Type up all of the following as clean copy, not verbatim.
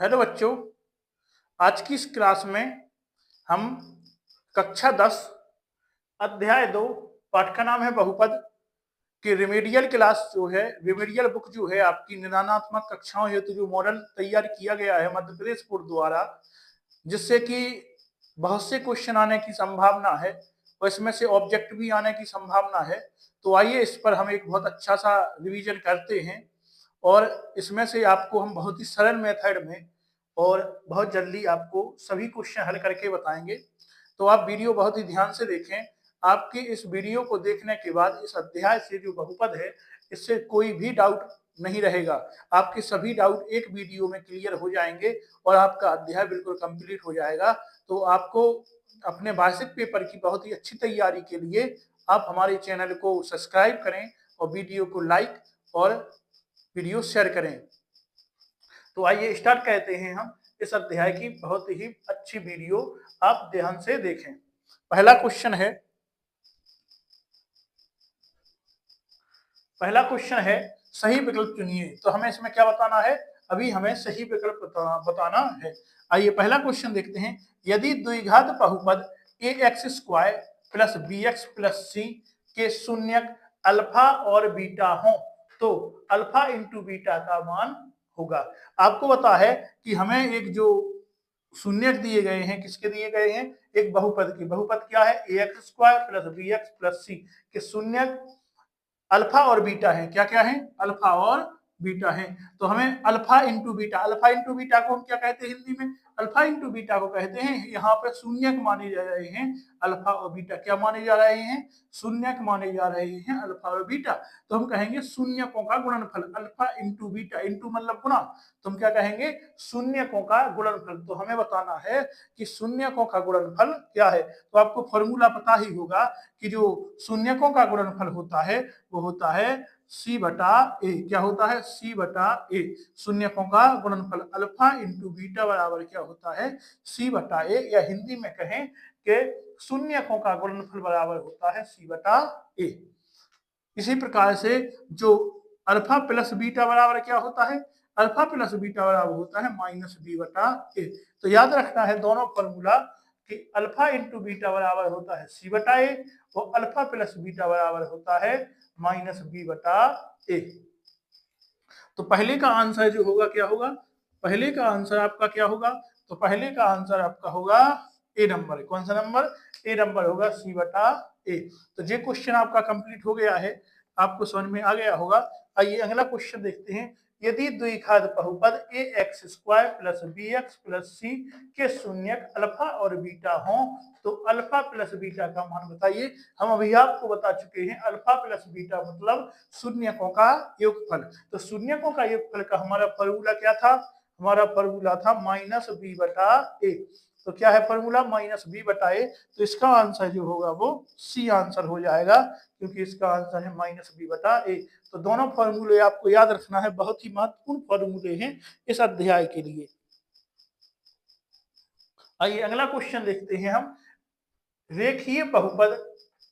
Hello बच्चों, आज की इस क्लास में हम कक्षा 10 अध्याय 2 पाठ का नाम है बहुपद की रिमेडियल क्लास जो है रिमेडियल बुक जो है आपकी निदानात्मक कक्षाओं हेतु जो मॉडल तैयार किया गया है मध्य प्रदेश बोर्ड द्वारा, जिससे कि बहुत से क्वेश्चन आने की संभावना है और इसमें से ऑब्जेक्ट भी आने की संभावना है। तो आइए इस पर हम एक बहुत अच्छा सा रिवीजन करते हैं और इसमें से आपको हम बहुत ही सरल मेथड में और बहुत जल्दी आपको सभी क्वेश्चन हल करके बताएंगे। तो आप वीडियो बहुत ही ध्यान से देखें। आपकी इस वीडियो को देखने के बाद इस अध्याय से जो बहुपद है इससे कोई भी डाउट नहीं रहेगा। आपके सभी डाउट एक वीडियो में क्लियर हो जाएंगे और आपका अध्याय बिल्कुल कंप्लीट हो जाएगा। तो आपको अपने वार्षिक पेपर की बहुत ही अच्छी तैयारी के लिए आप हमारे चैनल को सब्सक्राइब करें और वीडियो को लाइक और वीडियो शेयर करें। तो आइए स्टार्ट करते हैं हम इस अध्याय की बहुत ही अच्छी वीडियो, आप ध्यान से देखें। पहला क्वेश्चन है सही विकल्प चुनिए। तो हमें इसमें क्या बताना है? अभी हमें सही विकल्प बताना है। आइए पहला क्वेश्चन देखते हैं। यदि द्विघात बहुपद ax² plus bx plus c के शून्यक अल्फा और बीटा हो तो अल्फा इंटू बीटा का मान होगा। आपको पता है कि हमें एक जो शून्यक दिए गए हैं, किसके दिए गए हैं? एक बहुपद की। बहुपद क्या है? ax² plus bx plus c के शून्यक अल्फा और बीटा है। क्या क्या है? अल्फा और बीटा है। तो हमें अल्फा इंटू बीटा को हम क्या कहते हैं हिंदी में? अल्फा इंटू बीटा को कहते हैं। यहाँ पे शून्यक माने जा रहे हैं अल्फा और बीटा। क्या माने जा रहे हैं? शून्यक माने जा रहे हैं अल्फा और बीटा। तो हम कहेंगे शून्यकों का गुणनफल। अल्फा इंटू बीटा, इंटू मतलब गुणा, तो हम क्या कहेंगे? शून्यकों का गुणनफल। तो हमें बताना है कि शून्यकों का गुणनफल क्या है। तो आपको फॉर्मूला पता ही होगा कि जो शून्यकों का गुणनफल होता है वो होता है c बटा ए। क्या होता है? c बटा ए। शून्यकों का गुणनफल अल्फा इंटू बीटा बराबर क्या होता है? c बटा ए, या हिंदी में कहें कि शून्यकों का गुणनफल बराबर होता है c बटा ए। इसी प्रकार से जो अल्फा प्लस बीटा बराबर क्या होता है? अल्फा प्लस बीटा बराबर होता है माइनस बी बटा ए। तो याद रखना है दोनों फॉर्मूला कि अल्फा इंटू बीटा बराबर होता है सी बटा ए और अल्फा प्लस बीटा बराबर होता है माइनस बी बटा ए। तो पहले का आंसर जो होगा क्या होगा? पहले का आंसर आपका क्या होगा? तो पहले का आंसर आपका होगा ए नंबर। कौन सा नंबर? ए नंबर होगा सी बटा ए। तो ये क्वेश्चन आपका कंप्लीट हो गया है, आपको समझ में आ गया होगा। आइए अगला क्वेश्चन देखते हैं। यदि द्विघात बहुपद ax² plus bx plus c के शून्यक अल्फा और बीटा हो तो अल्फा प्लस बीटा का मान बताइए। हम अभी आपको बता चुके हैं अल्फा प्लस बीटा मतलब शून्यकों का योगफल। तो शून्यकों का योगफल का हमारा फॉर्मूला क्या था? हमारा फॉर्मूला था माइनस बी बटा ए। तो क्या है फॉर्मूला? माइनस बी बटा ए। तो इसका आंसर जो होगा वो सी आंसर हो जाएगा, क्योंकि इसका आंसर है माइनस बी बटा ए। तो दोनों फॉर्मूले आपको याद रखना है, बहुत ही महत्वपूर्ण फॉर्मूले हैं इस अध्याय के लिए। आइए अगला क्वेश्चन देखते हैं हम। रेखीय बहुपद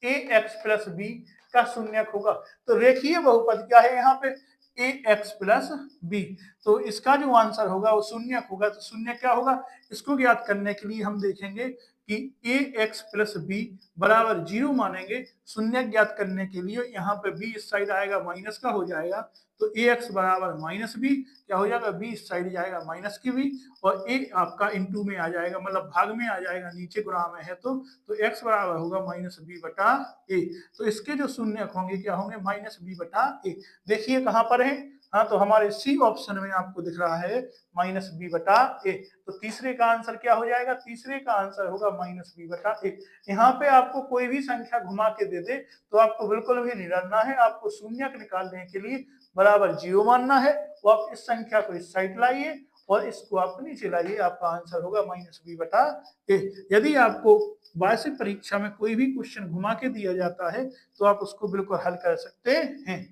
ax प्लस बी का शून्यक होगा। तो रेखीय बहुपद क्या है यहाँ पे? ax plus B. तो इसका जो आंसर होगा वो शून्यक होगा। तो शून्य क्या होगा? इसको ज्ञात करने के लिए हम देखेंगे कि ax प्लस बी बराबर 0 मानेंगे। शून्य ज्ञात करने के लिए यहाँ पे b इस साइड आएगा माइनस का हो जाएगा। तो ax बराबर माइनस बी क्या हो जाएगा? b इस साइड जाएगा माइनस की b और a आपका इंटू में आ जाएगा, मतलब भाग में आ जाएगा, नीचे गुणा में है तो x बराबर होगा माइनस बी बटा ए। तो इसके जो शून्यक होंगे क्या होंगे? माइनस बी बटा ए। देखिए कहाँ पर है? हाँ, तो हमारे सी ऑप्शन में आपको दिख रहा है माइनस बी बटा ए। तो तीसरे का आंसर क्या हो जाएगा? तीसरे का आंसर होगा माइनस बी बटा ए। यहाँ पे आपको कोई भी संख्या घुमा के दे दे तो आपको बिल्कुल भी नहीं डरना है। आपको शून्यक निकालने के लिए बराबर 0 मानना है। वो आप इस संख्या को इस साइड लाइए और इसको आप नीचे लाइए, आपका आंसर होगा माइनस बी बटा ए। यदि आपको वार्षिक परीक्षा में कोई भी क्वेश्चन घुमा के दिया जाता है तो आप उसको बिल्कुल हल कर सकते हैं।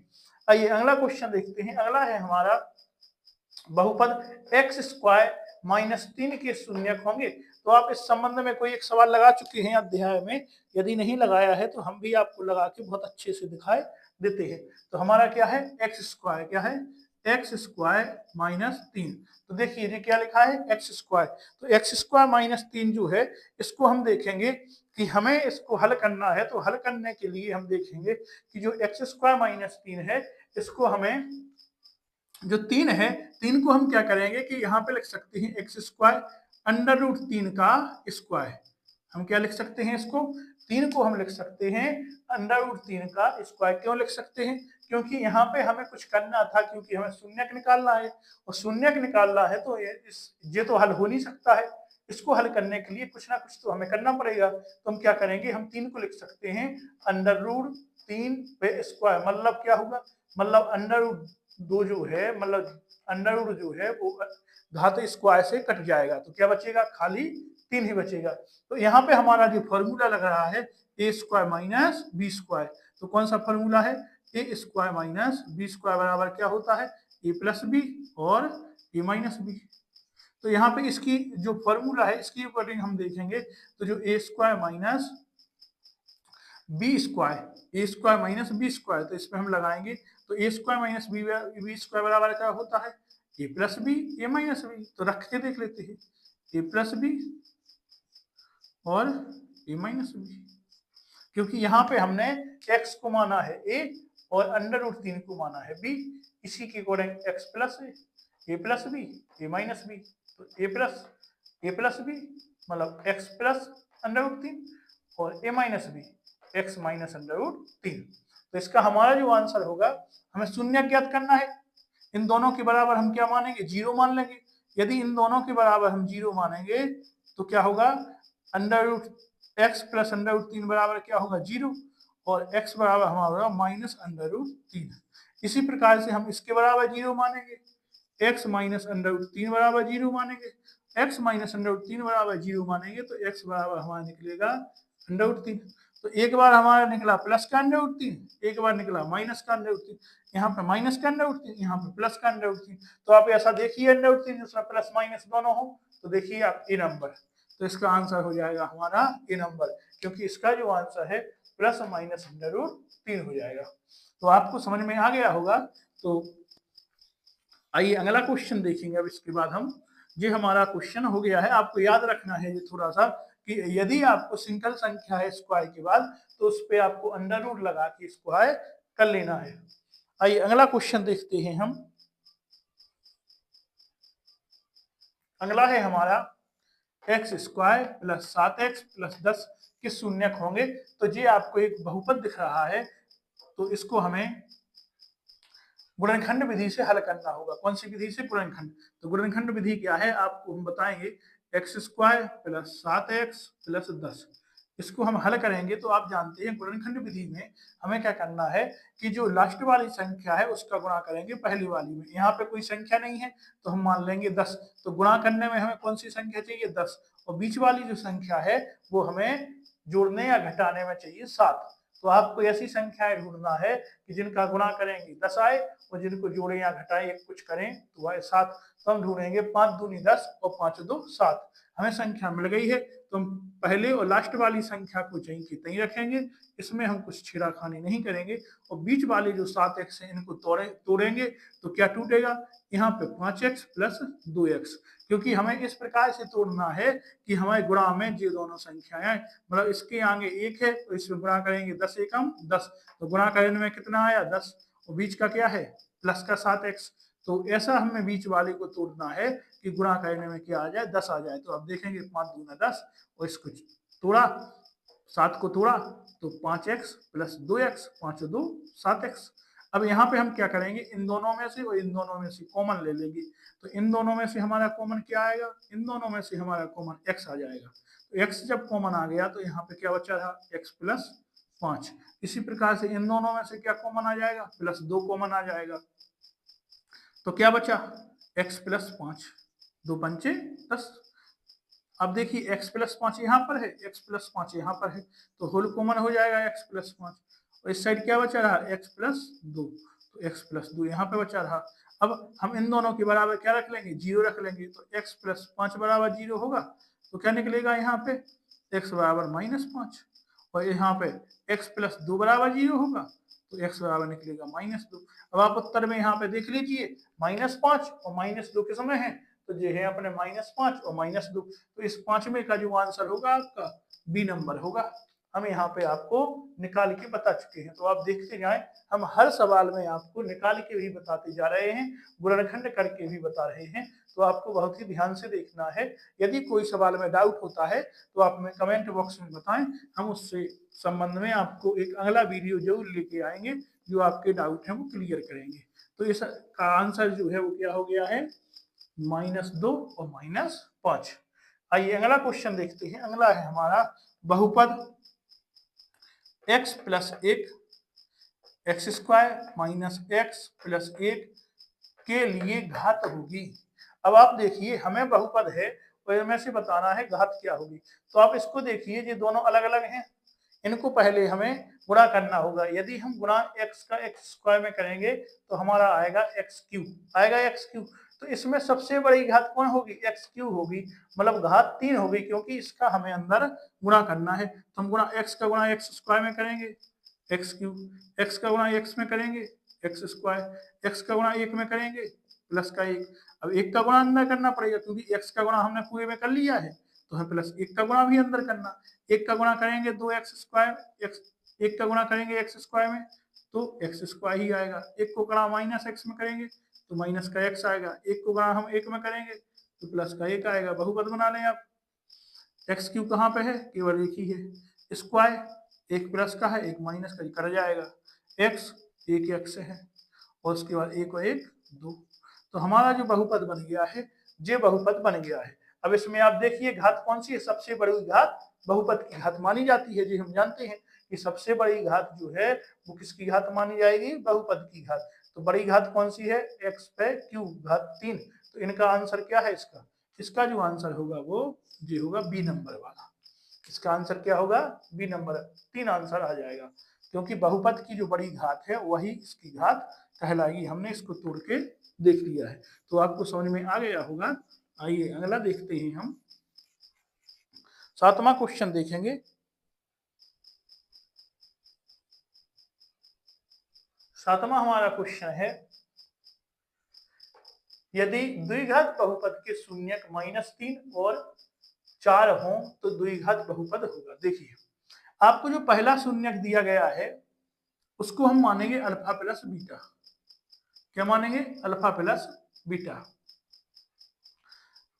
आइए अगला क्वेश्चन देखते हैं। अगला है हमारा बहुपद x² माइनस 3 के शून्यक होंगे। तो आप इस संबंध में कोई एक सवाल लगा चुके हैं अध्याय में, यदि नहीं लगाया है तो हम भी आपको लगा के बहुत अच्छे से दिखाए देते हैं। तो हमारा क्या है? x² क्या है? X square minus 3। तो देखिए ये क्या लिखा है एक्स स्क्वायर, तो एक्स स्क्वायर माइनस 3 जो है इसको हम देखेंगे कि हमें इसको हल करना है। तो हल करने के लिए हम देखेंगे कि जो एक्स स्क्वायर माइनस 3 है इसको हमें जो 3 है 3 को हम क्या करेंगे कि यहाँ पे लिख सकते हैं एक्स स्क्वायर अंडर रूट 3 का स्क्वायर। हम क्या लिख सकते हैं इसको 3 को हम लिख सकते हैं अंडर रूट 3 का स्क्वायर। क्यों लिख सकते हैं? क्योंकि यहाँ पे हमें कुछ करना था, क्योंकि हमें शून्यक निकालना है और शून्यक निकालना है तो ये तो हल हो नहीं सकता है। इसको हल करने के लिए कुछ ना कुछ तो हमें करना पड़ेगा। तो हम क्या करेंगे, हम 3 को लिख सकते हैं अंडर रूट 3 पे स्क्वायर। मतलब क्या होगा, मतलब अंडर रूट 2 जो है, मतलब अंडर रूट जो है वो घात स्क्वायर से कट जाएगा तो क्या बचेगा, खाली 3 ही बचेगा। तो यहाँ पे हमारा जो फॉर्मूला लग रहा है ए स्क्वायर माइनस बी स्क्वायर। तो कौन सा फॉर्मूला है, ए स्क्वायर माइनस बी स्क्वायर बराबर क्या होता है, ए प्लस बी और ए माइनस बी। तो यहाँ पे इसकी जो फॉर्मूला है इसकी अकॉर्डिंग हम देखेंगे तो जो ए स्क्वायर माइनस बी स्क्वायर, ए स्क्वायर माइनस बी स्क्वायर, तो इसमें हम लगाएंगे तो ए स्क्वायर माइनस बी स्क्वायर बराबर क्या होता है, ए plus B A minus B. तो रख के देख लेते हैं, ए प्लस बी और ए माइनस बी, क्योंकि यहाँ पे हमने x को माना है a और अंडर रूट 3 को माना है b। इसी के according x plus A plus B A minus B. तो ए प्लस बी मतलब x प्लस अंडर रूट 3 और A minus B x minus under root 3। तो इसका हमारा जो आंसर होगा, हमें शून्य ज्ञात करना है। इन दोनों के बराबर हम क्या मानेंगे, 0 मान लेंगे। यदि इन दोनों के बराबर हम 0 मानेंगे तो क्या होगा, under root x plus under root 3 बराबर क्या होगा 0 और x बराबर हमारा होगा माइनस अंडर रूट 3। इसी प्रकार से हम इसके बराबर 0 मानेंगे, x माइनस अंडर रूट 3 बराबर 0 मानेंगे, x माइनस अंडर रूट 3 बराबर 0 मानेंगे तो x बराबर हमारा निकलेगा अंडर रूट 3। तो एक बार हमारा निकला प्लस का अंडर रूट 3, एक बार निकला माइनस का अंडर रूट 3। यहाँ पे माइनस का अंडर रूट 3, यहाँ पे प्लस का अंडर रूट 3। तो आप ऐसा देखिए अंडर रूट 3 जिसमें प्लस माइनस दोनों हो, तो देखिए आप ए नंबर। तो इसका आंसर हो जाएगा हमारा ए नंबर, क्योंकि इसका जो आंसर है प्लस माइनस अंडर रूट 3 हो जाएगा। तो आपको समझ में आ गया होगा। तो आइए अगला क्वेश्चन देखेंगे। अब इसके बाद हम, ये हमारा क्वेश्चन हो गया है। आपको याद रखना है ये थोड़ा सा कि यदि आपको सिंगल संख्या है स्क्वायर के बाद तो उस पर आपको अंडर रूट लगा के स्क्वायर कर लेना है। आइए अगला क्वेश्चन देखते हैं हम। अगला है हमारा x square plus 7x plus 10 के शून्यक होंगे। तो ये आपको एक बहुपद दिख रहा है, तो इसको हमें गुणनखंड विधि से हल करना होगा। कौन सी विधि से, गुणनखंड। तो गुणनखंड विधि क्या है आपको हम बताएंगे, x square plus 7x plus 10। इसको हम हल करेंगे तो आप जानते हैं गुणनखंड विधि में हमें क्या करना है कि जो लास्ट वाली संख्या है उसका गुणा करेंगे पहली वाली में। यहाँ पे कोई संख्या नहीं है तो हम मान लेंगे 10। तो गुणा करने में हमें कौन सी संख्या चाहिए, 10। और बीच वाली जो संख्या है वो हमें जोड़ने या घटाने में चाहिए 7। तो आपको ऐसी संख्याएं ढूंढना है कि जिनका गुणा करेंगे 10 आए और जिनको जोड़े या घटाए कुछ करें तो आए 7। तो हम ढूंढेंगे 5 दूनी 10 और 5 2 7। हमें संख्या मिल गई है तो हम पहले और लास्ट वाली संख्या को जहीं की तहीं रखेंगे, इसमें हम कुछ छेड़ाखानी नहीं करेंगे। और बीच वाले जो 7x है इनको तोड़ेंगे तो क्या टूटेगा, यहाँ पे 5x प्लस 2x। क्योंकि हमें इस प्रकार से तोड़ना है कि हमारे गुणा में ये दोनों संख्याएं, मतलब इसके आगे 1 है तो इसमें गुणा करेंगे 10 एकम 10। तो गुणा करने में कितना आया 10 और बीच का क्या है प्लस का 7x। तो ऐसा हमें बीच वाले को तोड़ना है कि गुणा करने में क्या आ जाए 10 आ जाए। तो अब देखेंगे 5 दूना 10 और इसको तोड़ा 7 को तोड़ा तो 5x प्लस 2x 5 2 7x। अब यहाँ पे हम क्या करेंगे, इन दोनों में से और इन दोनों में से कॉमन ले लेंगे। तो इन दोनों में से हमारा कॉमन क्या आएगा, इन दोनों में से हमारा कॉमन x आ जाएगा। तो x जब कॉमन आ गया तो यहाँ पे क्या बचा रहा x प्लस 5। इसी प्रकार से इन दोनों में से क्या कॉमन आ जाएगा, प्लस 2 कॉमन आ जाएगा। तो क्या बचा x प्लस 5 2 पंचे 10। अब देखिए x प्लस 5 यहाँ पर है, x प्लस 5 यहाँ पर है, तो होल कॉमन हो जाएगा x प्लस 5। और इस साइड क्या बचा रहा x प्लस 2, तो x प्लस 2 यहाँ पे बचा रहा। अब हम इन दोनों के बराबर क्या रख लेंगे, 0 रख लेंगे। तो x प्लस 5 बराबर 0 होगा तो क्या निकलेगा यहाँ पे x बराबर -5। और यहाँ पे x प्लस 2 बराबर 0 होगा तो x बराबर निकलेगा -2। अब आप उत्तर में यहाँ पे देख लीजिए -5 और -2 किस में है, तो ये है अपने -5 और -2, तो इस 5 में का जो आंसर होगा आपका बी नंबर होगा। हम यहाँ पे आपको निकाल के बता चुके हैं, तो आप देखते जाएं, हम हर सवाल में आपको निकाल के भी बताते जा रहे हैं, गुणनखंड करके भी बता रहे हैं, तो आपको बहुत ही ध्यान से देखना है। यदि कोई सवाल में डाउट होता है तो आप हमें कमेंट बॉक्स में बताएं, हम उससे संबंध में आपको एक अगला वीडियो जरूर लेके आएंगे जो आपके डाउट हैं वो क्लियर करेंगे। तो इस का आंसर जो है वो क्या हो गया है, -2 और -5। आइए अगला क्वेश्चन देखते हैं। अगला है हमारा बहुपद x plus 1 x square minus x plus 1 के लिए घात होगी। अब आप देखिए हमें बहुपद है और इनमें से बताना है घात क्या होगी। तो आप इसको देखिए, ये दोनों अलग अलग हैं, इनको पहले हमें गुणा करना होगा। यदि हम गुणा x का एक्स स्क्वायर में करेंगे तो हमारा आएगा एक्स क्यूब, आएगा एक्स क्यूब। तो इसमें सबसे बड़ी घात कौन होगी, एक्स क्यूब होगी, मतलब घात 3 होगी, क्योंकि इसका हमें अंदर गुणा करना है। तो हम गुणा x का गुणा एक्स स्क्वायर में करेंगे एक्स क्यूब, x का गुणा x में करेंगे एक्स स्क्वायर, x का गुणा 1 में करेंगे प्लस का 1। अब 1 का गुणा अंदर करना पड़ेगा क्योंकि x का गुणा हमने पूरे में कर लिया है, तो हमें प्लस 1 का गुणा भी अंदर करना। 1 का गुणा करेंगे 2x स्क्वायर, 1 का गुणा करेंगे x स्क्वायर में तो x स्क्वायर ही आएगा। 1 को गुणा माइनस x में करेंगे तो माइनस का x आएगा। 1 को गुणा हम 1 में करेंगे तो प्लस का 1 आएगा। बहुपद बना लें आप। एक्स क्यूब कहाँ पे है, केवल एक ही है। स्क्वायर एक प्लस का है एक माइनस का, कर जाएगा। एक्स एक एक्स है और उसके बाद एक और एक 2। तो हमारा जो बहुपद बन गया है, ये बहुपद बन गया है। अब इसमें आप देखिए घात कौन सी है, सबसे बड़ी घात बहुपद की घात मानी जाती है। जी हम जानते हैं कि सबसे बड़ी घात जो है वो किसकी घात मानी जाएगी, बहुपद की घात। तो बड़ी घात कौन सी है, एक्स पे क्यूब घात 3। तो इनका आंसर क्या है, इसका जो आंसर होगा वो ये होगा बी नंबर वाला। इसका आंसर क्या होगा, बी नंबर, 3 आंसर आ जाएगा, क्योंकि बहुपद की जो बड़ी घात है वही इसकी घात कहलाएगी। हमने इसको तोड़ के देख लिया है, तो आपको समझ में आ गया होगा। आइए अगला देखते हैं हम। 7वां क्वेश्चन देखेंगे। 7वां हमारा क्वेश्चन है, यदि द्विघात बहुपद के शून्यक -3 और 4 हो तो द्विघात बहुपद होगा। देखिए आपको जो पहला शून्यक दिया गया है उसको हम मानेंगे अल्फा प्लस बीटा। क्या मानेंगे, अल्फा प्लस बीटा।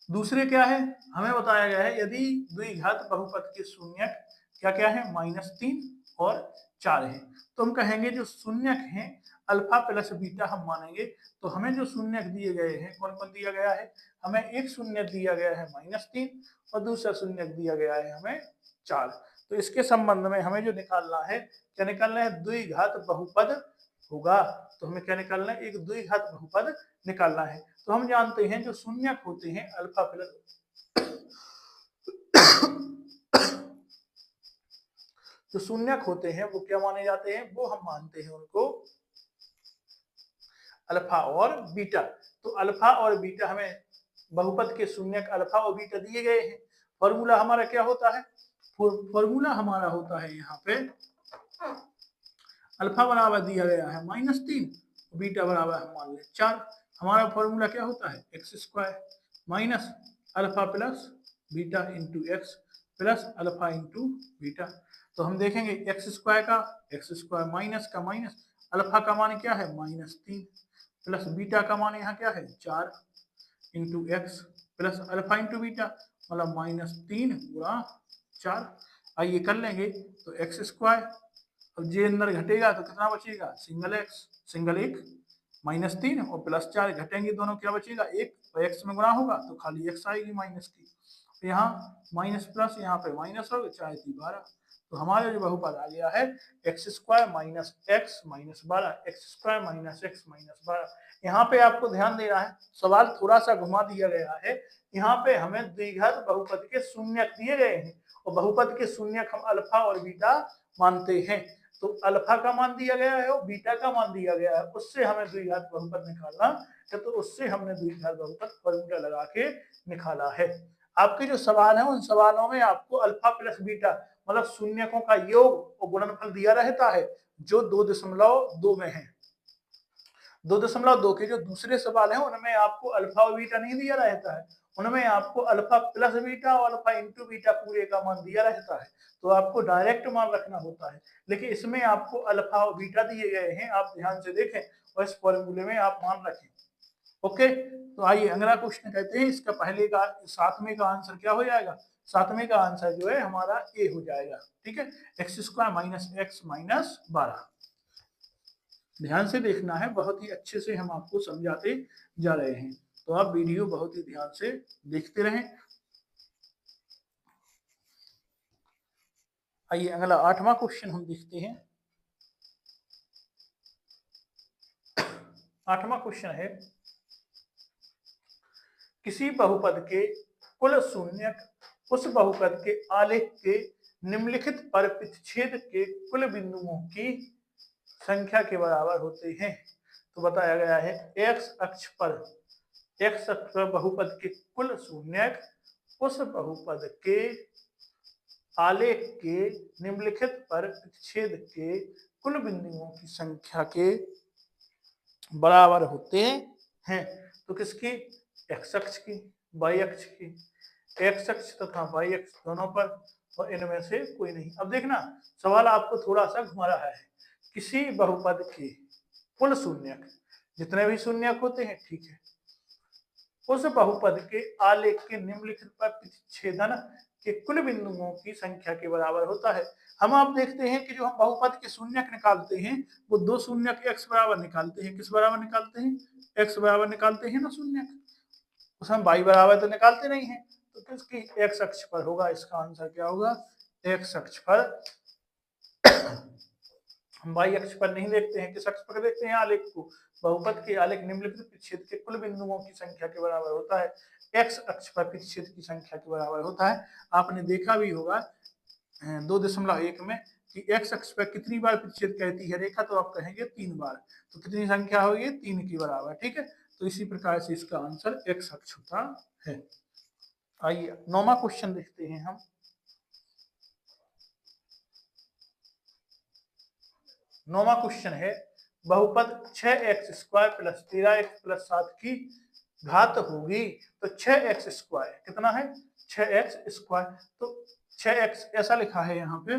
दूसरे क्या है, हमें बताया गया है यदि द्विघात बहुपद के शून्यक क्या क्या है, -3 और 4 है, तो हम कहेंगे जो शून्यक है अल्फा प्लस बीटा हम मानेंगे। तो हमें जो शून्यक दिए गए हैं, कौन कौन दिया गया है, हमें एक शून्यक दिया गया है -3 और दूसरा शून्यक दिया गया है हमें 4। तो इसके संबंध में हमें जो निकालना है, क्या निकालना है, द्विघात बहुपद होगा। तो हमें क्या निकालना है, एक द्विघात बहुपद निकालना है। तो हम जानते हैं जो शून्यक होते हैं अल्फा प्लस जो शून्यक होते हैं वो क्या माने जाते हैं, वो हम मानते हैं उनको अल्फा और बीटा। तो अल्फा और बीटा हमें बहुपद के शून्यक अल्फा और बीटा दिए गए हैं। फॉर्मूला हमारा क्या होता है, फॉर्मूला हमारा होता है यहाँ पे अल्फा बराबर दिया गया है -3, बीटा बराबर हम मान लें 4। हमारा फॉर्मूला क्या होता है, x square minus alpha plus beta into x plus alpha into beta. तो हम देखेंगे एक्स स्क्वायर माइनस का माइनस, अल्फा का मान क्या है -3 प्लस बीटा का मान यहाँ क्या है 4 into x plus alpha into beta, मतलब -3 गुणा 4। आइए कर लेंगे, तो एक्स स्क्वायर, अब जे अंदर घटेगा तो कितना बचेगा, सिंगल एक -3 और +4 घटेंगे दोनों, क्या बचेगा 1, और एक्स में गुणा होगा तो खाली एक्स आएगी माइनस की। तो यहाँ माइनस प्लस यहाँ पे माइनस होगा, 4×12। तो हमारा जो बहुपद आ गया है x square minus x minus 12, x square minus x minus 12। यहाँ पे आपको ध्यान देना है, सवाल थोड़ा सा घुमा दिया गया है। यहाँ पे हमें द्विघात बहुपद के शून्यक दिए गए हैं और बहुपद के शून्यक हम अल्फा और बीटा मानते हैं। तो अल्फा का मान दिया गया है और बीटा का मान दिया गया है, उससे हमें द्विघात बहुपद निकालना है। तो उससे हमने द्विघात बहुपद फॉर्मूला लगा के निकाला है। आपके जो सवाल है उन सवालों में आपको अल्फा प्लस बीटा मतलब शून्यकों का योग और गुणनफल दिया रहता है, जो 2.2 में है। 2.2 के जो दूसरे सवाल हैं उनमें आपको अल्फा और बीटा नहीं दिया रहता है, उनमें आपको अल्फा प्लस बीटा और अल्फा इंटू बीटा पूरे का मान दिया रहता है, तो आपको डायरेक्ट मान रखना होता है। लेकिन इसमें आपको अल्फा और बीटा दिए गए हैं, आप ध्यान से देखें और इस फॉर्मूले में आप मान रखें। ओके, तो आइए अगला क्वेश्चन कहते हैं, इसका पहले का 7वें का आंसर क्या हो जाएगा? 7वें का आंसर जो है हमारा ए हो जाएगा। ठीक है, x² माइनस x माइनस 12। ध्यान से देखना है, बहुत ही अच्छे से हम आपको समझाते जा रहे हैं, तो आप वीडियो बहुत ही ध्यान से देखते रहें। आइए अगला 8वां क्वेश्चन हम देखते हैं। 8वां क्वेश्चन है, किसी बहुपद के कुल शून्यक उस बहुपद के आलेख के निम्नलिखित पर प्रतिच्छेद के कुल बिंदुओं की संख्या के बराबर होते हैं। तो बताया गया है x अक्ष पर बहुपद के कुल शून्यक उस बहुपद के आलेख के निम्नलिखित पर प्रतिच्छेद के कुल बिंदुओं की संख्या के बराबर होते हैं। तो किसकी? x अक्ष की, y अक्ष की। x अक्ष तथा y अक्ष दोनों पर, और इनमें से कोई नहीं। अब देखना, सवाल आपको थोड़ा सा घुमा रहा है। किसी बहुपद के कुल शून्यक, जितने भी शून्यक होते हैं, ठीक है, उस बहुपद के आलेख के निम्नलिखित पर प्रतिच्छेदन के कुल बिंदुओं की संख्या के बराबर होता है। हम आप देखते हैं कि जो हम बहुपद के शून्यक निकालते हैं वो दो शून्यक x बराबर निकालते हैं। किस बराबर निकालते हैं? x बराबर निकालते हैं ना शून्यक, उसमें y बराबर तो निकालते नहीं है। तो किसकी? x अक्ष पर होगा। इसका आंसर क्या होगा? x अक्ष पर। हम y अक्ष पर नहीं देखते हैं, किस अक्ष पर देखते हैं? आलेख को। बहुपद के आलेख निम्नलिखित प्रतिच्छेद के कुल बिंदुओं की संख्या के बराबर होता है। x अक्ष पर प्रतिच्छेद की संख्या के बराबर होता है। आपने देखा भी होगा 2.1 में कि x अक्ष पर कितनी बार प्रतिच्छेद करती है रेखा, तो आप कहेंगे 3 बार। तो कितनी संख्या होगी? 3 के बराबर। ठीक है, तो इसी प्रकार से इसका आंसर x अक्ष होता है। आइए 9वां क्वेश्चन देखते हैं हम। 9वां क्वेश्चन है, बहुपद 6x² प्लस 13x प्लस 7 की घात होगी। तो 6x² कितना है? 6x²। तो 6x ऐसा लिखा है यहाँ पे,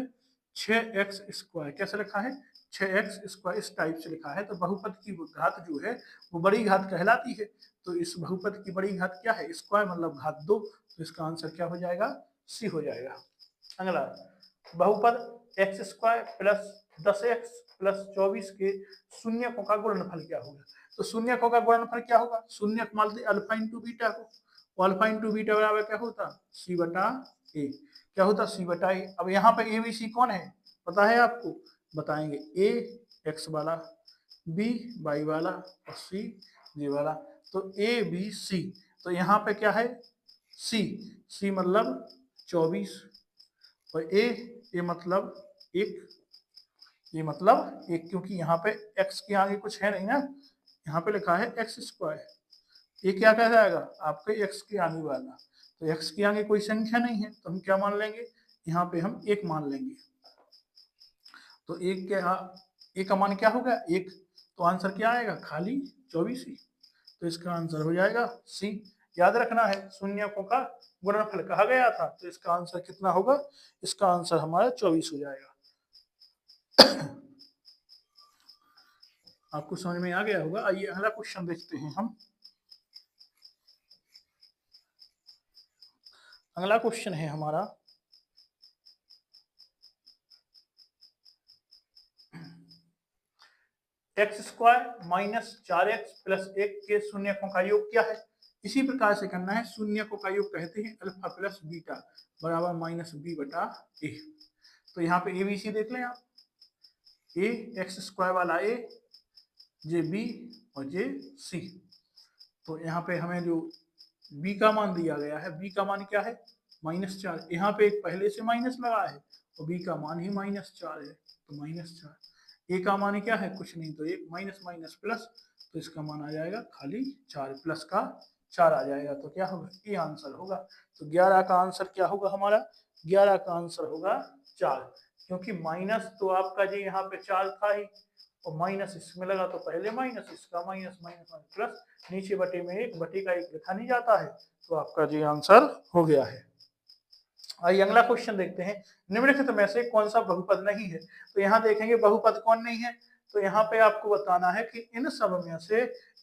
6x²। कैसे लिखा है? 6x²। इस टाइप से लिखा है। तो बहुपद की घात जो है वो बड़ी घात कहलाती है। तो इस बहुपद की बड़ी घात क्या है? स्क्वायर मतलब घात 2। तो इसका आंसर क्या हो जाएगा? सी हो जाएगा। अगला, बहुपद x² प्लस 10x प्लस 24 के शून्यकों का गुणनफल क्या होगा? तो शून्यकों का गुणनफल क्या होगा? शून्यक मान लीजिए अल्फा इंटू बीटा को, अल्फा इंटू बीटा बराबर क्या होता? सी बटा ए। क्या होता? सी बटा ए। अब यहाँ पे ए बी सी कौन है पता है आपको? बताएंगे। ए एक्स वाला, बी वाई वाला और सी जे वाला। तो ए बी सी, तो यहाँ पे क्या है? सी। सी मतलब 24 और ए मतलब 1, ये मतलब 1, क्योंकि यहाँ पे x के आगे कुछ है नहीं ना, यहाँ पे लिखा है x²। ये क्या कह जाएगा? आपके x के आगे वाला। तो x के आगे कोई संख्या नहीं है, तो हम क्या मान लेंगे? यहाँ पे हम 1 मान लेंगे। तो 1 का मान क्या होगा? 1। तो आंसर क्या आएगा? खाली 24 ही। तो इसका आंसर हो जाएगा सी। याद रखना है, शून्यकों का गुणनफल कहा गया था। तो इसका आंसर कितना होगा? इसका आंसर हमारा 24 हो जाएगा। आपको समझ में आ गया होगा। आइए अगला क्वेश्चन देखते हैं हम। अगला क्वेश्चन है हमारा, x² माइनस 4x प्लस 1 के शून्यकों का योग क्या है? इसी प्रकार से करना है। शून्यकों का योग कहते हैं अल्फा प्लस बीटा बराबर माइनस बी बटा ए। तो यहाँ पे ए बी सी देख लें आप। ए x² वाला ए, जे बी और जे सी। तो यहाँ पे हमें जो b का मान दिया गया है, b का मान क्या है? -4। यहाँ पे एक पहले से माइनस लगा है और b का मान ही -4 है, तो -4। a का मान क्या है? कुछ नहीं, तो 1 माइनस माइनस प्लस, तो इसका मान आ जाएगा खाली 4, प्लस का 4 आ जाएगा। तो क्या होगा? ये आंसर होगा। तो 11 का आंसर क्या होगा हमारा? 11 का आंसर होगा 4। क्योंकि माइनस तो आपका जी यहाँ पे 4 था ही, और माइनस इसमें लगा तो पहले माइनस, इसका माइनस, माइनस माइनस प्लस, नीचे बटे में 1, बटे का 1 लिखा नहीं जाता है, तो आपका जी आंसर हो गया है। आइए अगला क्वेश्चन देखते हैं, निम्नलिखित में से कौन सा बहुपद नहीं है। तो यहाँ देखेंगे बहुपद कौन नहीं है, तो यहाँ पे आपको बताना है कि इन सब में से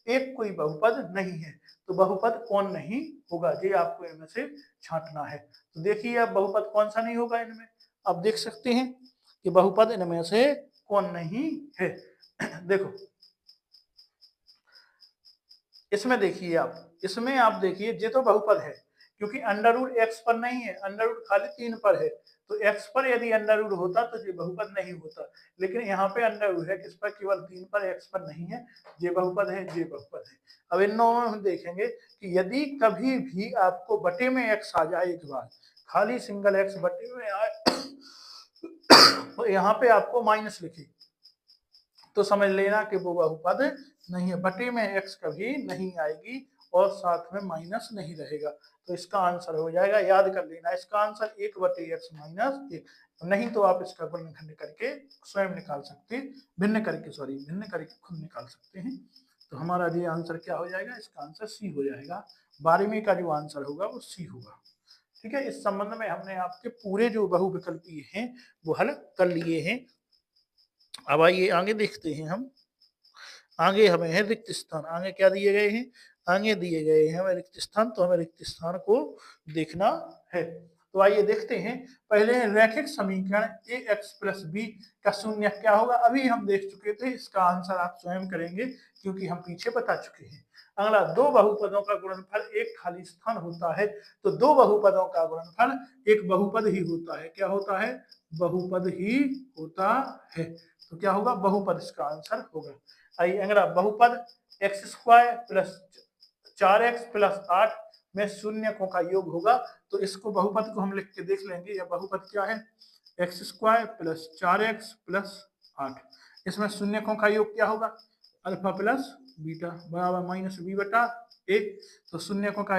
एक कोई बहुपद नहीं है। तो बहुपद कौन नहीं होगा, ये आपको इनमें से छांटना है। तो देखिए अब बहुपद कौन सा नहीं होगा इनमें, आप देख सकते हैं कि बहुपद इनमें से कौन नहीं है। देखो इसमें देखिए आप, इसमें आप देखिए ये तो बहुपद है, क्योंकि अंडर रूट एक्स पर नहीं है, अंडर रूट खाली 3 पर है, तो एक्स पर यदि अंडर रूट होता तो ये बहुपद नहीं होता, लेकिन यहाँ पे अंडर रूट है किस पर, केवल 3 पर, एक्स पर नहीं है, ये बहुपद है, ये बहुपद है। अब इन दोनों में हम देखेंगे कि यदि कभी भी आपको बटे में एक्स आ जाए एक बार, खाली सिंगल एक्स बटे में आए तो यहाँ पे आपको माइनस लिखी, तो समझ लेना कि वो बहुपद नहीं है। बटे में एक्स कभी नहीं आएगी और साथ में माइनस नहीं रहेगा, तो इसका आंसर हो जाएगा, याद कर लेना, इसका आंसर 1/x माइनस 1। नहीं तो आप इसका गुणनखंड करके स्वयं निकाल सकते, भिन्न करके खुद निकाल सकते हैं। तो हमारा ये आंसर क्या हो जाएगा, इसका आंसर सी हो जाएगा। 12वीं का जो आंसर होगा वो सी होगा। ठीक है, इस संबंध में हमने आपके पूरे जो बहुविकल्पीय हैं वो हल कर लिए हैं। अब आइए आगे देखते हैं हम, आगे हमें है रिक्त स्थान, आगे क्या दिए गए हैं, आगे दिए गए हैं हमें रिक्त स्थान, तो हमें रिक्त स्थान को देखना है। तो आइए देखते हैं, पहले रैखिक समीकरण ax प्लस बी का शून्य क्या होगा, अभी हम देख चुके थे, इसका आंसर आप स्वयं करेंगे क्योंकि हम पीछे बता चुके हैं। अगला, दो बहुपदों का गुणनफल एक खाली स्थान होता है, तो दो बहुपदों का गुणनफल एक बहुपद ही होता है, क्या होता है, बहुपद ही होता है, तो क्या होगा, बहुपद इसका आंसर होगा। आइए अगला, बहुपद x² प्लस 4x प्लस 8 में शून्यकों का योग होगा, तो इसको बहुपद को हम लिख के देख लेंगे, यह बहुपद क्या है, x² प्लस 4x प्लस 8, इसमें शून्यकों का योग क्या होगा, अल्फा प्लस बीटा बराबर माइनस बी बटा 1, तो शून्यकों का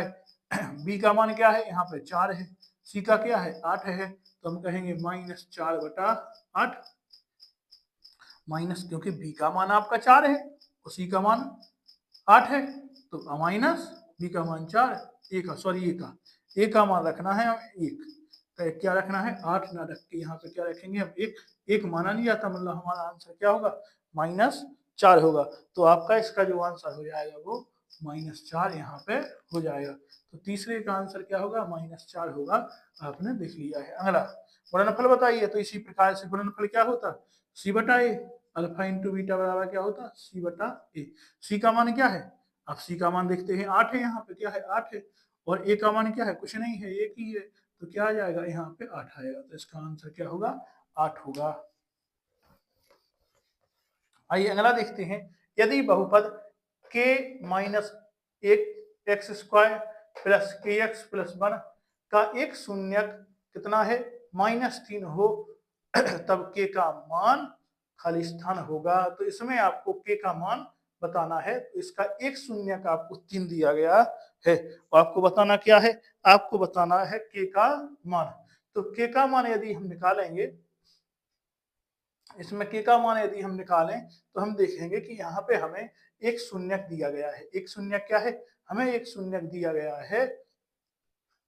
b का मान क्या है, यहाँ पे 4 है, c का क्या है 8 है, तो हम कहेंगे -4/8, माइनस क्योंकि b का मान आपका 4 है और c का मान 8 है, तो माइनस b का मान 4, a का मान रखना है हम 1, क्या रखना है 8 ना रख के यहाँ पे क्या रखेंगे हम 1 माना नहीं जाता, मतलब हमारा आंसर क्या होगा, -4 होगा। तो आपका इसका जो आंसर हो जाएगा वो -4 यहाँ पे हो जाएगा। तो तीसरे का आंसर क्या होगा, -4 होगा, आपने देख लिया है। अगला, गुणनफल बताइए, तो इसी प्रकार से गुणनफल क्या होता, c/a, अल्फा इंटू बीटा बराबर क्या होता, c/a। c का मान क्या है, अब c का मान देखते हैं 8 है, यहाँ पे क्या है 8 है, और a का मान क्या है, कुछ नहीं है, 1 ही है, तो क्या आ जाएगा, यहाँ पे 8 आएगा, तो इसका आंसर क्या होगा, 8 होगा। आइए अगला देखते हैं, यदि बहुपद k-1x² प्लस kx प्लस 1 का एक शून्यक कितना है, -3 हो तब k का मान खाली स्थान होगा। तो इसमें आपको k का मान बताना है, तो इसका एक शून्यक आपको 3 दिया गया है, तो आपको बताना क्या है, आपको बताना है k का मान। तो k का मान यदि हम निकालेंगे, इसमें k का मान यदि हम निकालें तो हम देखेंगे कि यहाँ पे हमें एक शून्यक दिया गया है, एक शून्यक क्या है, हमें एक शून्यक दिया गया है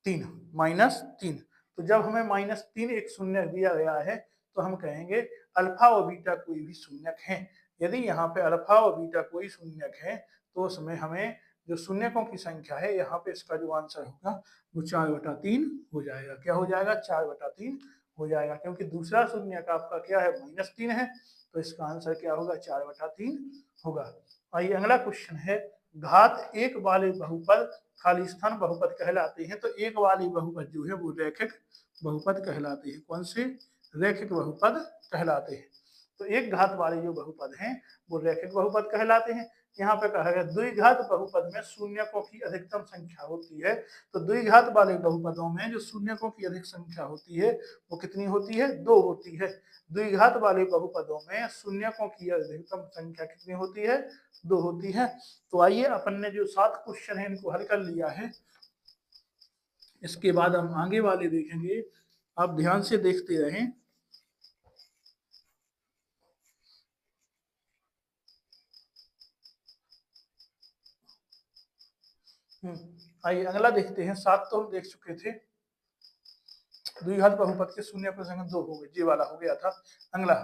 3, -3। तो जब हमें -3 एक शून्यक दिया गया है तो हम कहेंगे अल्फा और बीटा कोई भी शून्यक है। यदि यहाँ पे अल्फा और बीटा कोई शून्यक है तो उसमें हमें जो शून्यकों की संख्या है, यहाँ पे इसका जो आंसर होगा वो 4/3 हो जाएगा। क्या हो जाएगा, 4/3 हो जाएगा, क्योंकि दूसरा शून्यक आपका क्या है, -3 है, तो इसका आंसर क्या होगा, 4/3 होगा। आइए अगला क्वेश्चन है, घात 1 वाले बहुपद खाली स्थान बहुपद कहलाते हैं, तो 1 वाली बहुपद जो है वो रैखिक बहुपद कहलाते हैं। कौन से, रैखिक बहुपद कहलाते हैं। तो एक घात वाले जो बहुपद हैं वो रैखिक बहुपद कहलाते हैं। यहाँ पे कहा गया द्विघात बहुपद में शून्यकों की अधिकतम संख्या होती है, तो द्विघात वाले बहुपदों में जो शून्यकों की अधिक संख्या होती है वो कितनी होती है, 2 होती है। द्विघात वाले बहुपदों में शून्यकों की अधिकतम संख्या कितनी होती है, 2 होती है। तो आइए अपन ने जो 7 क्वेश्चन है इनको हल कर लिया है, इसके बाद हम आगे वाले देखेंगे, आप ध्यान से देखते रहें। आइए अगला देखते हैं। 7 तो हम देख चुके थे। द्विघात बहुपद के शून्य पर संख्या 2 हो गए, ये वाला हो गया था। अगला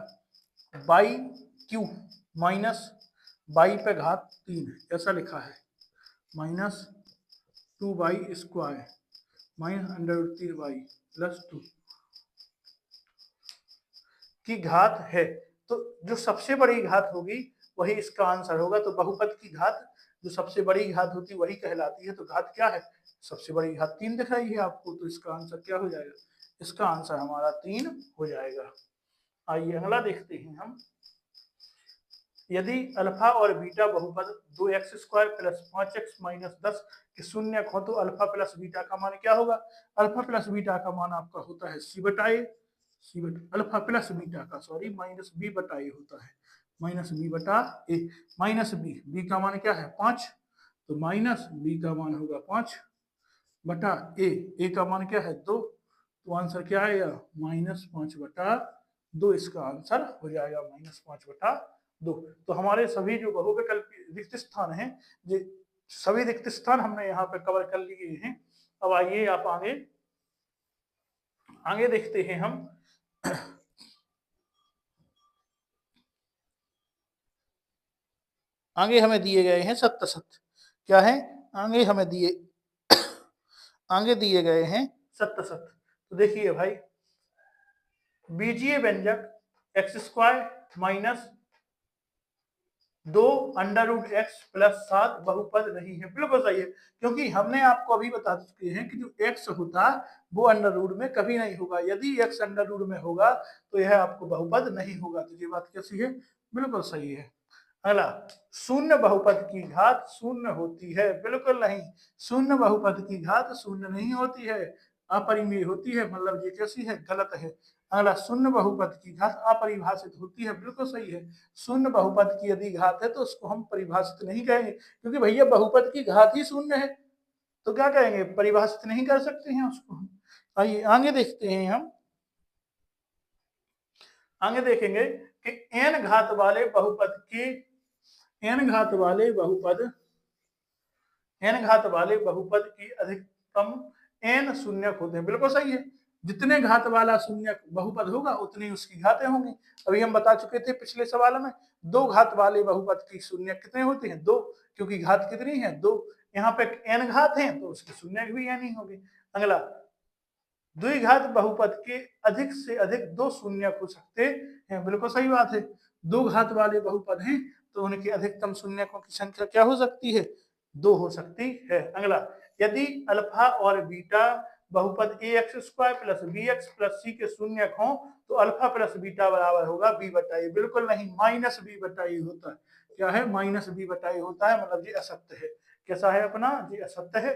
बाई क्यू माइनस बाई पे घात 3 ऐसा लिखा है, minus 2 by square minus √3 by plus 2 की घात है। तो जो सबसे बड़ी घात होगी वही इसका आंसर होगा। तो बहुपद की घात जो सबसे बड़ी घात होती है वही कहलाती है। तो घात क्या है? सबसे बड़ी घात 3 दिख रही है आपको, तो इसका आंसर क्या हो जाएगा? इसका आंसर हमारा 3 हो जाएगा। आइए अगला देखते हैं हम। यदि अल्फा और बीटा बहुपद 2x² प्लस 5x माइनस 10 के शून्यक हो तो अल्फा प्लस बीटा का मान क्या होगा? अल्फा प्लस बीटा का मान आपका होता है अल्फा प्लस बीटा का माइनस बी बटा ए होता है, माइनस बी बटा ए। माइनस बी का मान क्या है? 5, तो माइनस बी का मान होगा 5 बटा ए का मान क्या है? 2, तो आंसर क्या आएगा? -5 बटा 2 इसका आंसर हो जाएगा, -5 बटा 2। तो हमारे सभी जो बहुविकल्पी रिक्त स्थान हैं, ये सभी रिक्त स्थान हमने यहाँ पे कवर कर लिए हैं। अब आइए आप आगे देखते हैं हम। आगे हमें दिए गए हैं सत्य सत्य। क्या है? आगे दिए गए हैं सत्य सत्य। तो देखिए भाई, बीजीय व्यंजक x² माइनस 2√x प्लस 7 बहुपद नहीं है। बिल्कुल सही है, क्योंकि हमने आपको अभी बता चुके हैं कि जो x होता वो अंडर रूट में कभी नहीं होगा। यदि x अंडर रूट में होगा तो यह आपको बहुपद नहीं होगा। तो ये बात कैसी है? बिल्कुल सही है। अगला, शून्य बहुपद की घात शून्य होती है? बिल्कुल नहीं, शून्य बहुपद की घात शून्य नहीं होती है, अपरिमेय होती है। मतलब ये कैसी है? गलत है। अगला, शून्य बहुपद की घात अपरिभाषित होती है? बिल्कुल सही है। शून्य बहुपद की यदि घात है तो उसको हम परिभाषित नहीं कहेंगे, क्योंकि भैया बहुपद की घात ही शून्य है, तो क्या कहेंगे? परिभाषित नहीं कर सकते हैं उसको। आइए आगे देखते हैं हम। आगे देखेंगे कि n घात वाले बहुपद की n घात वाले बहुपद की अधिकतम n शून्यक होते हैं। बिल्कुल सही है, जितने घात वाला शून्यक बहुपद होगा उतनी उसकी घातें होंगी। अभी हम बता चुके थे पिछले सवाल में, 2 घात वाले बहुपद की शून्यक कितने होते हैं? 2, क्योंकि घात कितनी है? 2। यहाँ पे n घात है तो उसके शून्यक भी n ही होंगे। अगला, द्विघात बहुपद के अधिक से अधिक 2 शून्यक हो सकते हैं? बिल्कुल सही बात है, 2 घात वाले बहुपद हैं तो उनके अधिकतम शून्यकों की संख्या क्या हो सकती है? 2 हो सकती है। अगला, यदि अल्फा और बीटा बहुपद ax² plus bx plus c के शून्यक हों तो अल्फा प्लस बीटा बराबर होगा b बटा ए। बिल्कुल नहीं, माइनस b बटा ए होता है। क्या है? माइनस b बटा ए होता है, मतलब ये असत्य है। कैसा है अपना? ये असत्य है।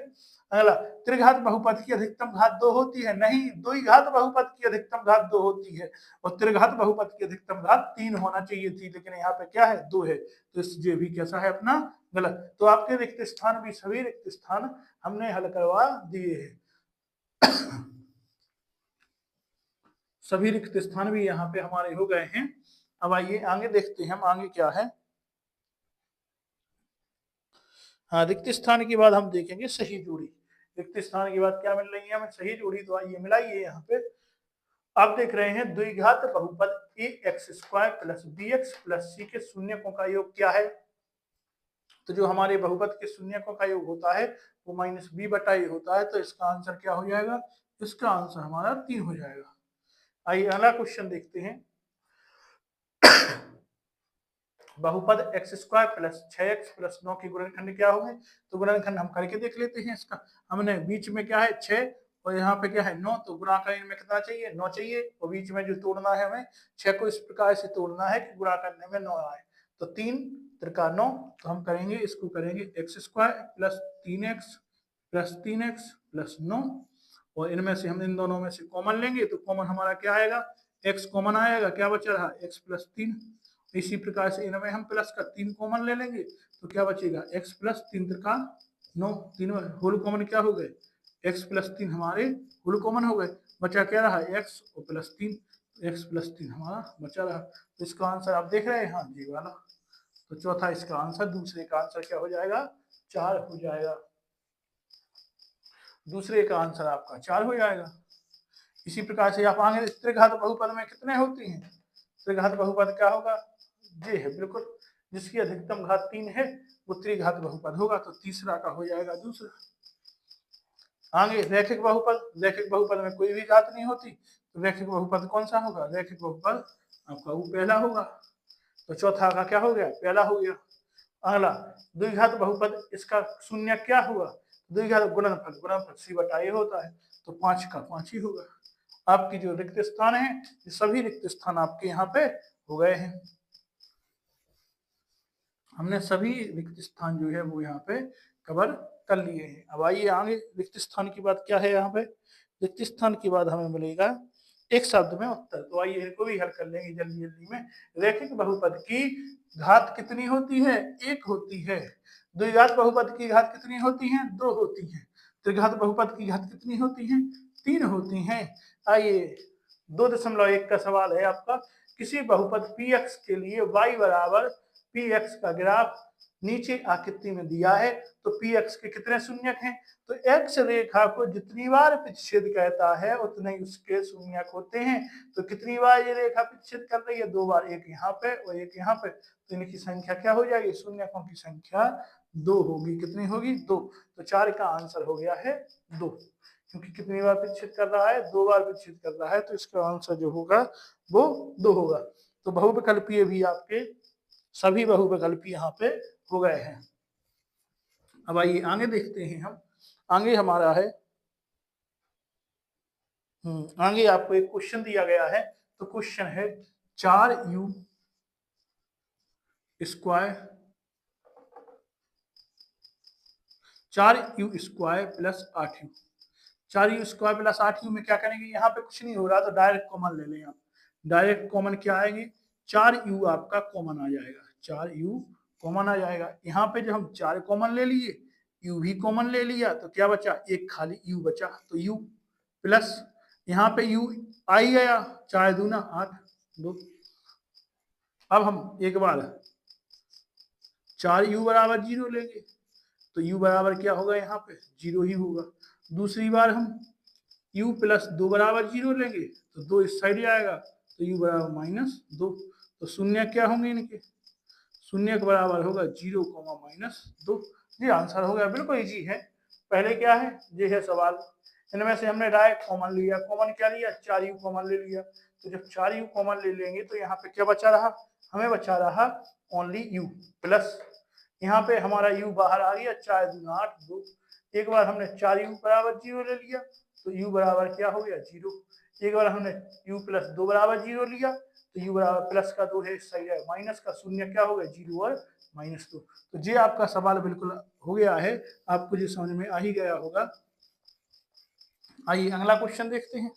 अगला, त्रिघात बहुपद की अधिकतम घात 2 होती है? नहीं, द्विघात बहुपद की अधिकतम घात 2 होती है, और त्रिघात बहुपद की अधिकतम घात 3 होना चाहिए थी, लेकिन यहाँ पे क्या है? 2 है। तो ये भी कैसा है अपना? गलत। तो आपके रिक्त स्थान भी, सभी रिक्त स्थान हमने हल करवा दिए हैं। सभी रिक्त स्थान भी यहाँ पे हमारे हो गए हैं। अब आइए आगे देखते हैं हम, आगे क्या है। हाँ, रिक्त स्थान के बाद हम देखेंगे सही जोड़ी। रिक्त स्थान के बाद क्या मिल रही है हमें? सही जोड़ी। तो आइए मिलाइए यहाँ पे। आप देख रहे हैं द्विघात बहुपद ax² plus bx plus c के शून्यकों का योग क्या है? तो जो हमारे बहुपद के शून्यकों का योग होता है वो माइनस b बटा ए होता है। तो इसका आंसर क्या हो जाएगा? इसका आंसर हमारा 3 हो जाएगा। आइए अगला क्वेश्चन देखते हैं। बहुपद x² प्लस 6x प्लस 9 के गुणनखंड क्या होंगे? तो गुणनखंड हम करके देख लेते हैं इसका। हमने बीच में क्या है? 6 और यहाँ पे क्या है? 9। तो गुणा करने में कितना चाहिए? 9 चाहिए, और बीच में जो तोड़ना है हमें 6 को इस प्रकार से तोड़ना है कि गुणा करने में 9 आए। तो 3 त्रिका 9। तो हम करेंगे, इसको करेंगे x² plus 3x plus 3x plus 9, और इनमें से हम इन दोनों में से कॉमन लेंगे तो कॉमन हमारा क्या आएगा? x कॉमन आएगा। क्या बच रहा? x plus 3। इसी प्रकार से इनमें हम प्लस का 3 कॉमन ले लेंगे तो क्या बचेगा? x plus 3 Trika 9। तीनों होल कॉमन क्या हो गए? x प्लस 3 हमारे होल कॉमन हो गए। बचा क्या रहा? x और प्लस 3। x प्लस 3 हमारा बचा रहा। तो इसका आंसर आप देख रहे हैं, हाँ जी वाला। तो चौथा इसका आंसर, दूसरे का आंसर क्या हो जाएगा? 4 हो जाएगा। दूसरे का आंसर आपका 4 हो जाएगा। इसी प्रकार से आप आगे त्रिघात बहुपद में कितने होती हैं? त्रिघात बहुपद क्या होगा? ये है बिल्कुल, जिसकी अधिकतम घात 3 है वो त्रिघात बहुपद होगा, तो तीसरा का हो जाएगा दूसरा। आगे रैखिक बहुपद, रैखिक बहुपद में कोई भी घात नहीं होती, तो रैखिक बहुपद कौन सा होगा? रैखिक बहुपद आपका वो पहला होगा, तो चौथा का क्या हो गया? पहला हो गया। अगला द्विघात बहुपद, इसका शून्य क्या हुआ? द्विघात गुणनफल, गुणनफल c/a होता है, तो 5 का 5 ही होगा। आपकी जो रिक्त स्थान है, ये सभी रिक्त स्थान आपके यहाँ पे हो गए हैं। हमने सभी रिक्त स्थान जो है वो यहाँ पे कवर कर लिए हैं। अब आइए आगे रिक्त स्थान की बात क्या है। यहाँ पे रिक्त स्थान की बात हमें मिलेगा एक शब्द में उत्तर। तो आइए इनको भी हल कर लेंगे जल्दी जल्दी में। रैखिक बहुपद की घात कितनी होती है? 1 होती है। द्विघात बहुपद की घात कितनी होती है? 2 होती है। त्रिघात बहुपद की घात कितनी होती है? 3 होती हैं। आइए 2.1 का सवाल है आपका। किसी बहुपद px के लिए y बराबर px का ग्राफ नीचे आकृति में दिया है, तो px के कितने शून्यक हैं? तो x रेखा को जितनी बार प्रतिच्छेद करता है उतने ही उसके शून्यक होते हैं। तो कितनी बार ये रेखा प्रतिच्छेद कर रही है? 2 बार, एक यहाँ पे और एक यहाँ पे, तो इनकी संख्या क्या हो जाएगी? शून्यकों की संख्या 2 होगी। कितनी होगी? 2। तो 4 का आंसर हो गया है 2, क्योंकि कितनी बार प्रतिच्छेद कर रहा है? 2 बार प्रतिच्छेद कर रहा है, तो इसका आंसर जो होगा वो 2 होगा। तो बहुविकल्पीय भी आपके सभी बहुविकल्पी यहाँ पे हो गए हैं। अब आइए आगे देखते हैं हम। आगे हमारा है आगे आपको एक क्वेश्चन दिया गया है। तो क्वेश्चन है 4u square 4u square plus 8u। 4u square plus 8u में क्या करेंगे? यहाँ पे कुछ नहीं हो रहा, तो डायरेक्ट कॉमन ले लें आप। डायरेक्ट कॉमन क्या आएगी? 4u आपका कॉमन आ जाएगा। 4u कॉमन आ जाएगा। यहाँ पे जब हम 4 कॉमन ले लिए, u भी कॉमन ले लिया, तो क्या बचा? एक खाली u बचा, तो u प्लस यहाँ पे u आ ही गया, 4 दूना 8 2। अब हम एक बार 4u बराबर 0 लेंगे, तो u बराबर क्या होगा? यहाँ पे 0 ही होगा। दूसरी बार हम u प्लस 2 बराबर 0 लेंगे, तो 2 इस साइड आएगा, तो u बराबर -2। तो शून्य क्या होंगे इनके? शून्य के बराबर होगा 0, -2। ये आंसर हो गया। बिल्कुल इजी है। पहले क्या है? ये है सवाल। इनमें से हमने डायरेक्ट कॉमन लिया। कॉमन क्या लिया? 4u कॉमन ले लिया। तो जब 4u कॉमन ले लेंगे, तो यहाँ पे क्या बचा रहा? हमें बचा रहा ओनली u प्लस, यहाँ पे हमारा u बाहर आ गया, 4 दूना 8 2। एक बार हमने 4u बराबर 0 ले लिया, तो u बराबर क्या हो गया? 0। एक बार हमने u प्लस 2 बराबर 0 लिया, तो u बराबर प्लस का 2 है, सही है, माइनस का शून्य क्या हो गया? 0 और -2। तो ये आपका सवाल बिल्कुल हो गया है। आपको जो समझ में आ ही गया होगा। आइए अगला क्वेश्चन देखते हैं।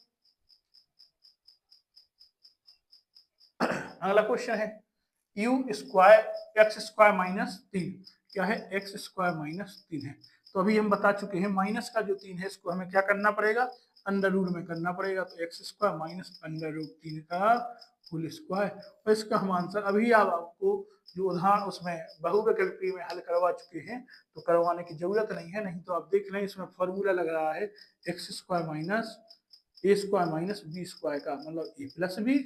अगला क्वेश्चन है u स्क्वायर x स्क्वायर -3। क्या है? x स्क्वायर -3 है। तो अभी हम बता चुके हैं, माइनस का जो 3 है इसको हमें क्या करना पड़ेगा? अंडर रूट में करना पड़ेगा। तो x स्क्वायर माइनस √3 का होल स्क्वायर। और इसका हम आंसर अभी आपको जो उदाहरण उसमें बहुविकल्पी में हल करवा चुके हैं, तो करवाने की जरूरत नहीं है। नहीं तो आप देख लें, इसमें फॉर्मूला लग रहा है x square minus a square minus b square का, मतलब a प्लस बी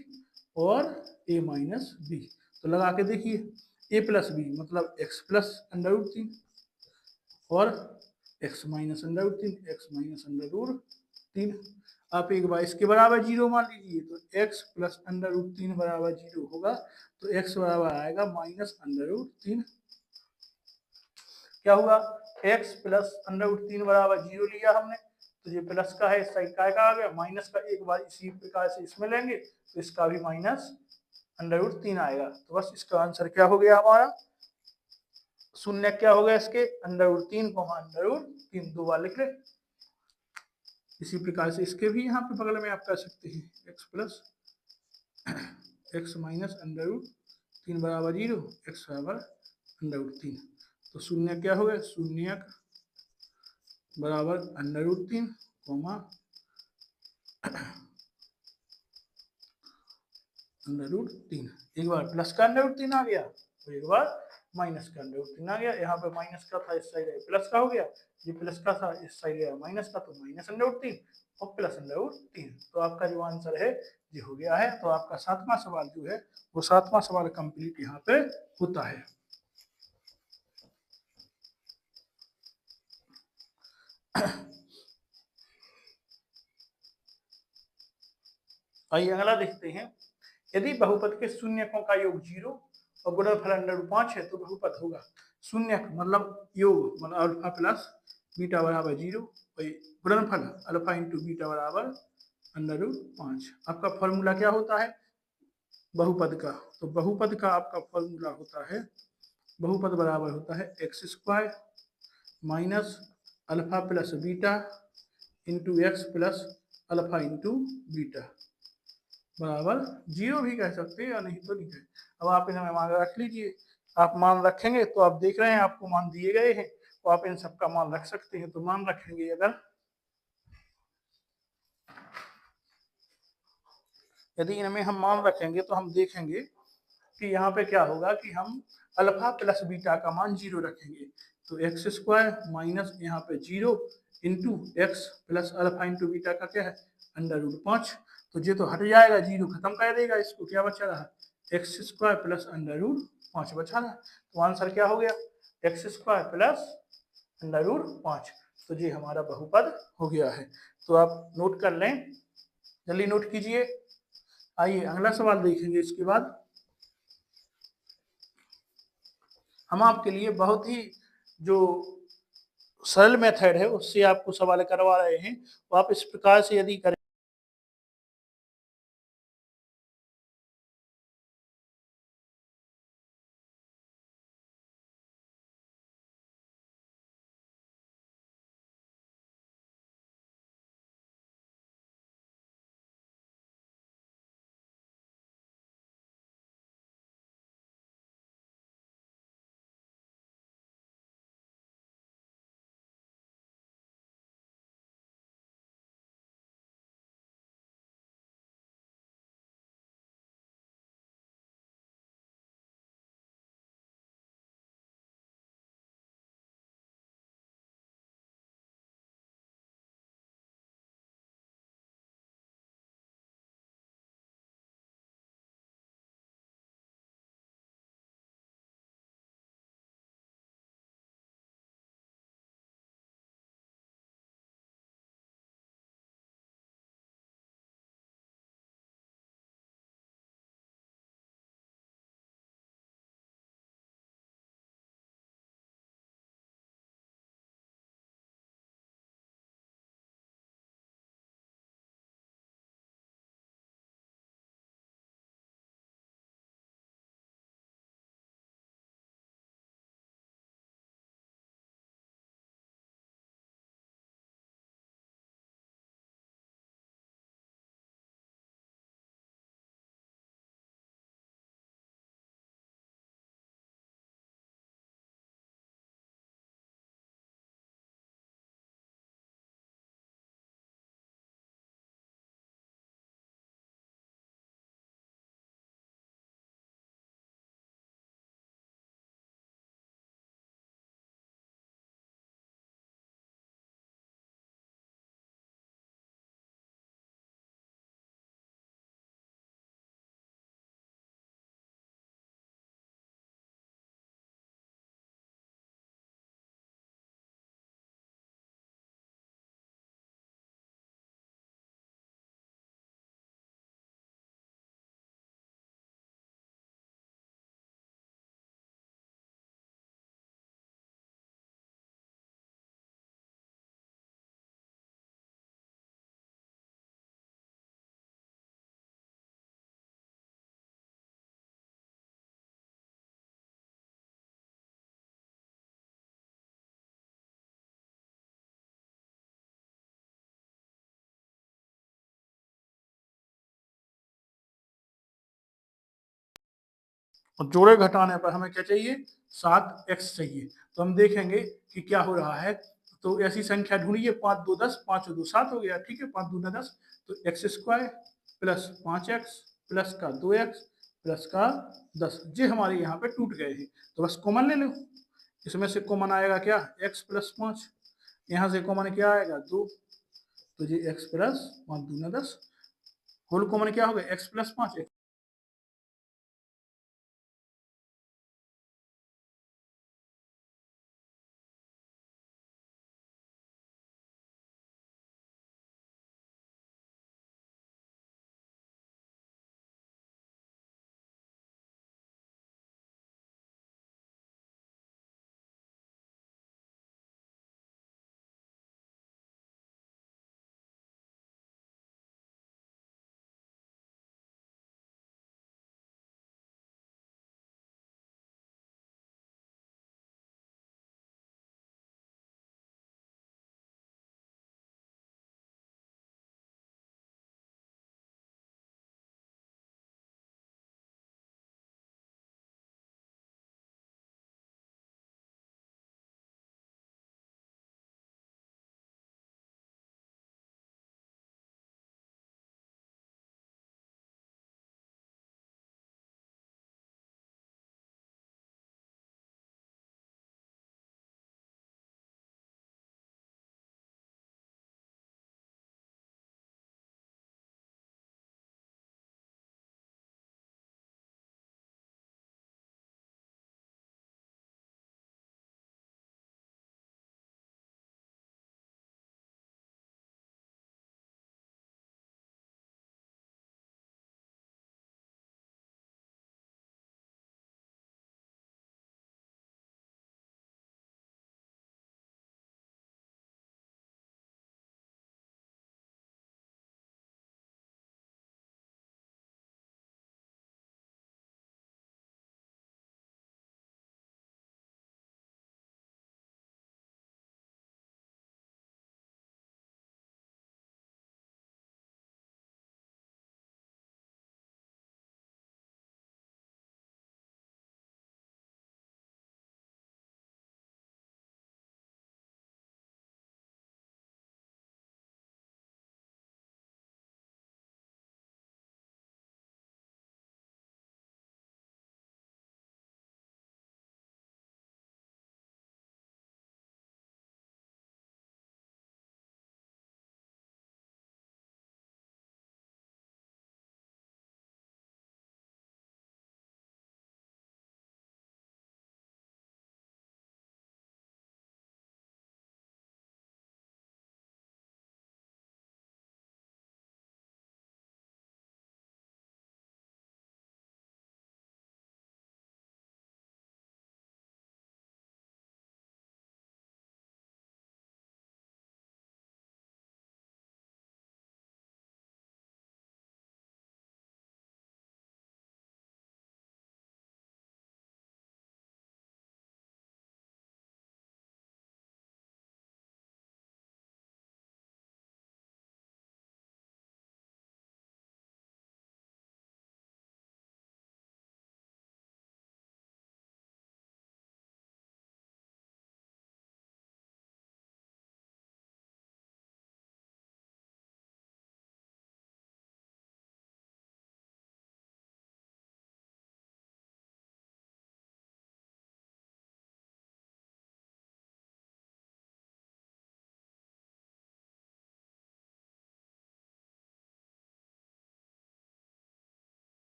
और a माइनस बी। तो लगा के देखिए, a प्लस बी मतलब x प्लस √3 और x माइनस √3, x माइनस √3। आप एक बार इसके बराबर 0 मान लीजिए, तो x प्लस √3 बराबर 0 होगा, तो x बराबर आएगा -√3। क्या हुआ? x प्लस √3 बराबर 0 लिया हमने, तो ये प्लस का है, इस साइड का आ गया, माइनस का एक बार इसी प्रकार से इसमें लेंगे, तो इसका भी -√3 आएगा। तो बस इसका आंसर क्या हो गया हमारा? शून्य क्या हो गया इसके? √3, √3 दो बार लिख ले। इसी प्रकार से इसके भी यहाँ पे बगल में आप कर सकते हैं, x प्लस x माइनस √3 बराबर 0, x बराबर √3। तो शून्य क्या हो गया? शून्य बराबर √3, √3। एक बार प्लस का √3 आ गया, तो एक बार माइनस का अंडर रूट 3 आ गया। यहाँ पे माइनस का था, इस साइड प्लस का हो गया, ये प्लस का था, इस साइड माइनस का, तो माइनस अंडर रूट 3 और प्लस अंडर रूट 3। तो आपका जो आंसर है ये हो गया है। तो आपका 7वां सवाल जो है वो 7वां सवाल कंप्लीट यहाँ पे होता है। आइए अगला देखते हैं। यदि बहुपद के शून्यकों का योग 0 और गुणनफल अंडर रूट 5 है तो बहुपद होगा। शून्यक मतलब योग मतलब अल्फा प्लस बीटा बराबर 0 और गुणनफल अल्फा इंटू बीटा बराबर अंडर रूट 5। आपका फॉर्मूला क्या होता है बहुपद का? तो बहुपद का आपका फॉर्मूला होता है, बहुपद बराबर होता है x square minus alpha plus beta into x plus alpha into beta बराबर 0 भी कह सकते हैं या नहीं तो नहीं कहे। अब आप इन्हें मान रख लीजिए। आप मान रखेंगे तो आप देख रहे हैं आपको मान दिए गए हैं, तो आप इन सबका मान रख सकते हैं। तो मान रखेंगे अगर, यदि इनमें हम मान रखेंगे तो हम देखेंगे कि यहाँ पे क्या होगा कि हम अल्फा प्लस बीटा का मान 0 रखेंगे। तो एक्स स्क्वायर माइनस यहाँ पे 0 into x plus alpha into beta का क्या है अंडर रूट 5। तो ये तो हट जाएगा, 0 खत्म कर देगा, इसको क्या बचा रहा x square plus under root 5 बचा रहा। तो आंसर क्या हो गया x square plus under root 5। तो ये हमारा बहुपद हो गया है। तो आप नोट कर लें, जल्दी नोट कीजिए। आइए अगला सवाल देखेंगे। इसके बाद हम आपके लिए बहुत ही जो सरल मेथड है उससे आपको सवाल करवा रहे हैं। तो आप इस प्रकार से यदि करें और जोड़े घटाने पर हमें क्या चाहिए 7x चाहिए। तो हम देखेंगे कि क्या हो रहा है। तो ऐसी संख्या ढूंढिए 5 2 10, 5 2 7 हो गया, ठीक है 5 2 10। तो x square plus 5x plus का 2x प्लस का 10, ये हमारे यहाँ पे टूट गए हैं, तो बस कॉमन ले लो। इसमें से कॉमन आएगा क्या, x प्लस 5, यहाँ से कॉमन क्या आएगा 2, तो ये x प्लस 5 दूना 10, होल कॉमन क्या हो गया x प्लस 5,